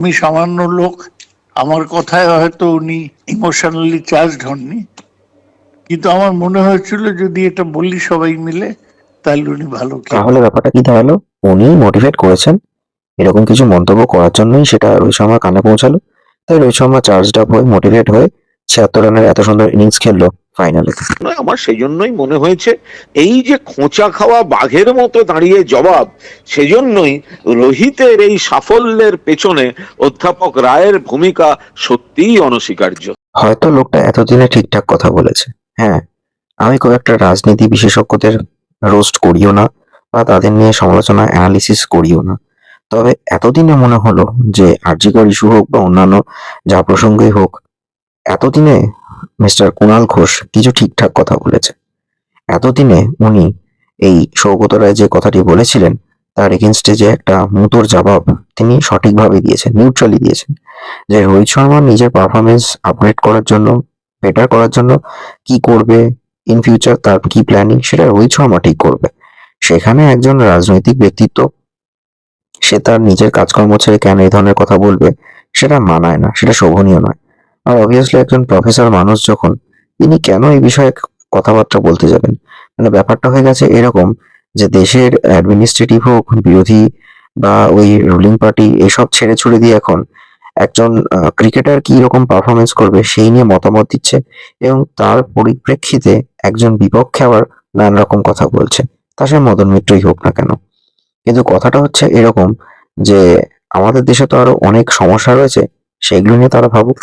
আমি সামান্য লোক, আমার কথায় হয়তো উনি ইমোশনালি চার্জড হননি, কিন্তু আমার মনে হয়েছিল যদি এটা বলি সবাই মিলে তাহলে উনি ভালো তাহলে ব্যাপারটা কি দাঁড়ালো? উনি মোটিভেট করেছেন, এরকম কিছু মন্তব্য করার জন্যই সেটা রোহিত শর্মার কানে পৌঁছালো। তাই রোহিত শর্মা চার্জড আপ হয়ে মোটিভেট হয়ে ৭৬ রানের এত সুন্দর ইনিংস খেললো ফাইনালে। নয়, আমার সেই জন্যই মনে হয়েছে এই যে খোঁচা খাওয়া বাঘের মতো দাঁড়িয়ে জবাব, সেজন্যই রোহিতের এই সাফল্যের পেছনে অধ্যাপক রায়ের ভূমিকা সত্যিই অনস্বীকার্য। হয়তো লোকটা এতদিনে ঠিকঠাক কথা বলেছে। হ্যাঁ, আমি কয়েকটা রাজনীতি বিশেষজ্ঞদের রোস্ট করিও না বা তাদের নিয়ে সমালোচনা অ্যানালিসিস করিও না। তবে এতদিনে মনে হলো যে আরজিকর ইস্যু হোক বা অন্যান্য যা প্রসঙ্গই হোক, এতদিনে মিস্টার কুণাল ঘোষ কিছু ঠিকঠাক কথা বলেছে। এতদিনে উনি এই সৌগত রায় যে কথাটি বলেছিলেন তার এগেনস্টে যে একটা মুতোর জবাব তিনি সঠিকভাবে দিয়েছেন, নিউট্রালি দিয়েছেন। যে রোহিত শর্মা নিজের পারফরমেন্স আপগ্রেড করার জন্য, বেটার করার জন্য কি করবে, ইন ফিউচার তার কি প্ল্যানিং, সেটা রোহিত শর্মা ঠিক করবে। সেখানে একজন রাজনৈতিক ব্যক্তিত্ব সে তার নিজের কাজকর্ম ছেড়ে কেন এই ধরনের কথা বলবে, সেটা মানায় না, সেটা শোভনীয় নয়। আর অবভিয়াসলি একজন প্রফেসর মানুষ যখন, তিনি কেন এই বিষয়ে কথাবার্তা বলতে যাবেন? মানে ব্যাপারটা হয়ে গেছে এরকম যে দেশের অ্যাডমিনিস্ট্রেটিভ হোক, বিরোধী বা ওই রুলিং পার্টি, এসব ছেড়ে ছুড়ে দিয়ে এখন একজন ক্রিকেটার কি রকম পারফরমেন্স করবে সেই নিয়ে মতামত দিচ্ছে, এবং তার পরিপ্রেক্ষিতে একজন বিপক্ষে আবার নানা রকম কথা বলছে, তা সে মদন মিত্রই হোক না কেন। কিন্তু কথাটা হচ্ছে এরকম যে আমাদের দেশে তো আরো অনেক সমস্যা রয়েছে, সেগুলো নিয়ে তারা ভাবুক।